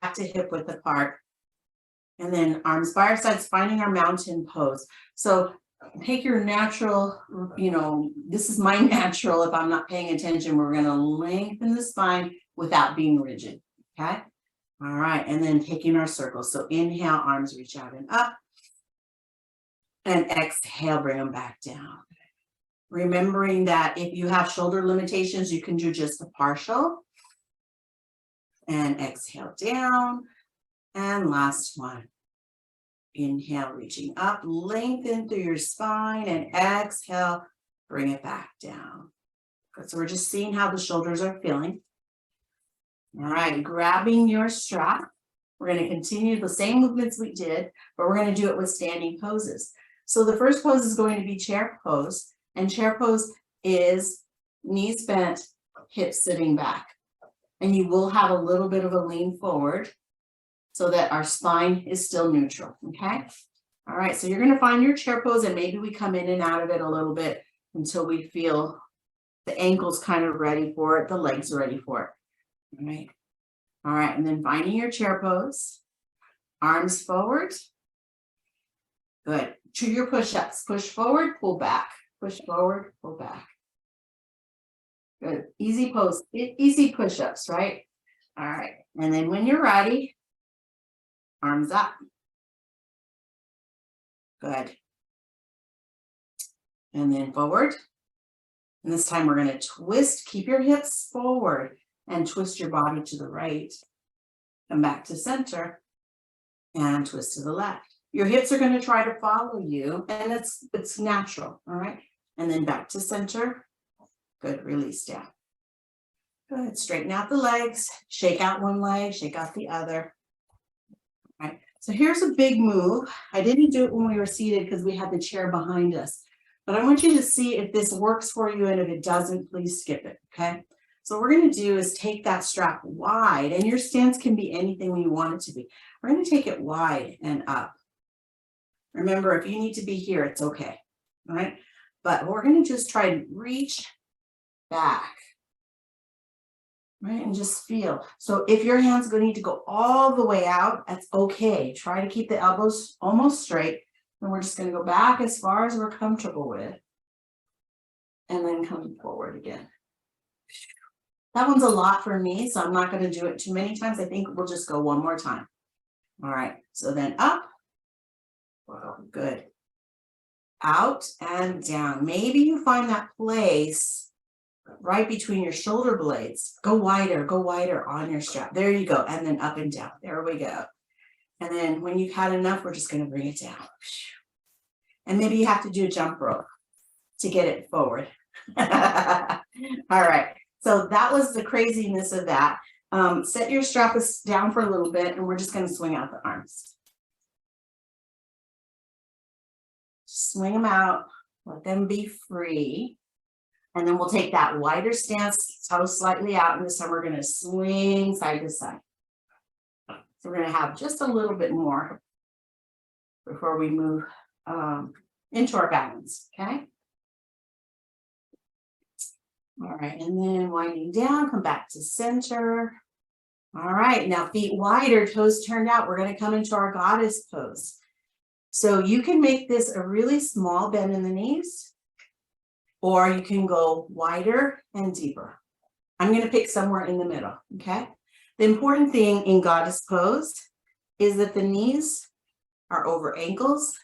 back to hip width apart. And then arms by our sides, finding our mountain pose. So take your natural, this is my natural. If I'm not paying attention, we're going to lengthen the spine without being rigid. Okay. All right. And then taking our circles. So inhale, arms reach out and up. And exhale, bring them back down. Remembering that if you have shoulder limitations, you can do just a partial. And exhale down. And last one. Inhale, reaching up, lengthen through your spine, and exhale, bring it back down. Good. So we're just seeing how the shoulders are feeling. All right, grabbing your strap. We're going to continue the same movements we did, but we're going to do it with standing poses. So the first pose is going to be chair pose, and chair pose is knees bent, hips sitting back. And you will have a little bit of a lean forward so that our spine is still neutral, okay? All right, so you're gonna find your chair pose, and maybe we come in and out of it a little bit until we feel the ankles kind of ready for it, the legs are ready for it, all right, and then finding your chair pose, arms forward, good. To your push-ups, push forward, pull back, push forward, pull back. Good, easy pose, easy push-ups, right? All right, and then when you're ready, arms up. Good. And then forward. And this time we're going to twist, keep your hips forward and twist your body to the right. Come back to center and twist to the left. Your hips are going to try to follow you, and it's natural, all right? And then back to center. Good, release down. Good, straighten out the legs, shake out one leg, shake out the other. Right. So here's a big move. I didn't do it when we were seated because we had the chair behind us, but I want you to see if this works for you, and if it doesn't, please skip it, okay? So what we're going to do is take that strap wide, and your stance can be anything you want it to be. We're going to take it wide and up. Remember, if you need to be here, it's okay, all right? But we're going to just try to reach back. Right, and just feel. So if your hands are going to need to go all the way out, that's okay. Try to keep the elbows almost straight. And we're just going to go back as far as we're comfortable with. And then come forward again. That one's a lot for me, so I'm not going to do it too many times. I think we'll just go one more time. All right, so then up. Wow, good. Out and down. Maybe you find that place right between your shoulder blades. Go wider on your strap. There you go. And then up and down. There we go. And then when you've had enough, we're just going to bring it down. And maybe you have to do a jump rope to get it forward. All right. So that was the craziness of that. Set your strap down for a little bit, and we're just going to swing out the arms. Swing them out. Let them be free. And then we'll take that wider stance, toes slightly out, and this time we're going to swing side to side. So we're going to have just a little bit more before we move into our balance, okay? All right, and then winding down, come back to center. All right, now feet wider, toes turned out. We're going to come into our goddess pose. So you can make this a really small bend in the knees, or you can go wider and deeper. I'm going to pick somewhere in the middle, okay? The important thing in goddess pose is that the knees are over ankles,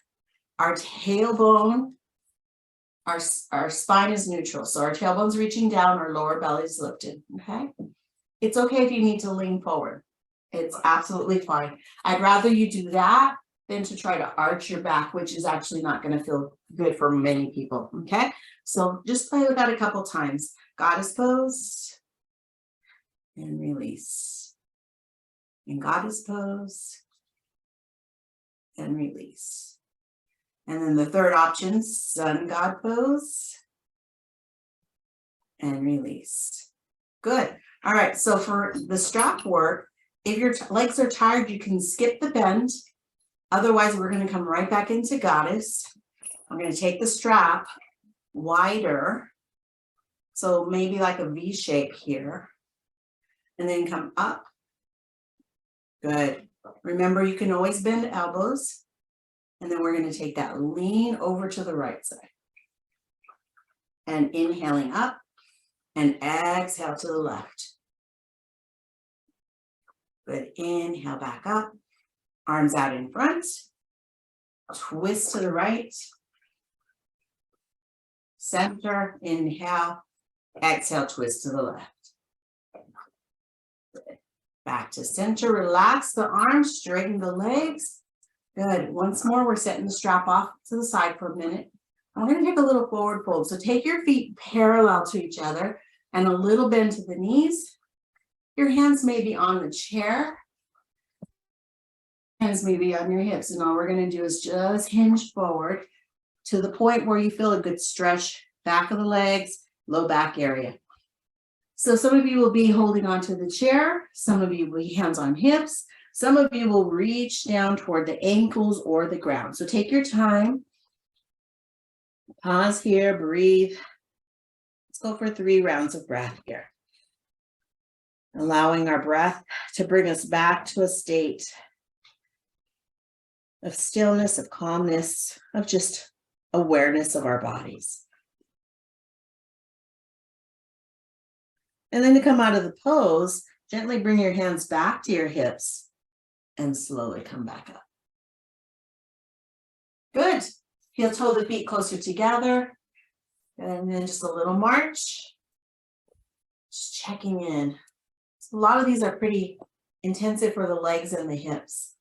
our tailbone, our spine is neutral. So our tailbone's reaching down, our lower belly's lifted, okay? It's okay if you need to lean forward. It's absolutely fine. I'd rather you do that than to try to arch your back, which is actually not going to feel good for many people, okay? So just play with that a couple times. Goddess pose and release. And goddess pose and release. And then the third option, sun god pose and release. Good. All right, so for the strap work, if your legs are tired, you can skip the bend. Otherwise, we're going to come right back into goddess. I'm going to take the strap wider, so maybe like a V shape here, and then come up. Good. Remember, you can always bend elbows. And then we're going to take that lean over to the right side. And inhaling up and exhale to the left. Good. Inhale back up. Arms out in front. Twist to the right. Center. Inhale. Exhale, twist to the left. Good. Back to center. Relax the arms. Straighten the legs. Good. Once more, we're setting the strap off to the side for a minute. I'm going to take a little forward fold. So take your feet parallel to each other and a little bend to the knees. Your hands may be on the chair. Hands may be on your hips. And all we're going to do is just hinge forward to the point where you feel a good stretch, back of the legs, low back area. So some of you will be holding onto the chair. Some of you will be hands on hips. Some of you will reach down toward the ankles or the ground. So take your time. Pause here, breathe. Let's go for 3 rounds of breath here. Allowing our breath to bring us back to a state of stillness, of calmness, of just awareness of our bodies. And then to come out of the pose, gently bring your hands back to your hips and slowly come back up. Good. Heel toe the feet closer together. And then just a little march. Just checking in. A lot of these are pretty intensive for the legs and the hips.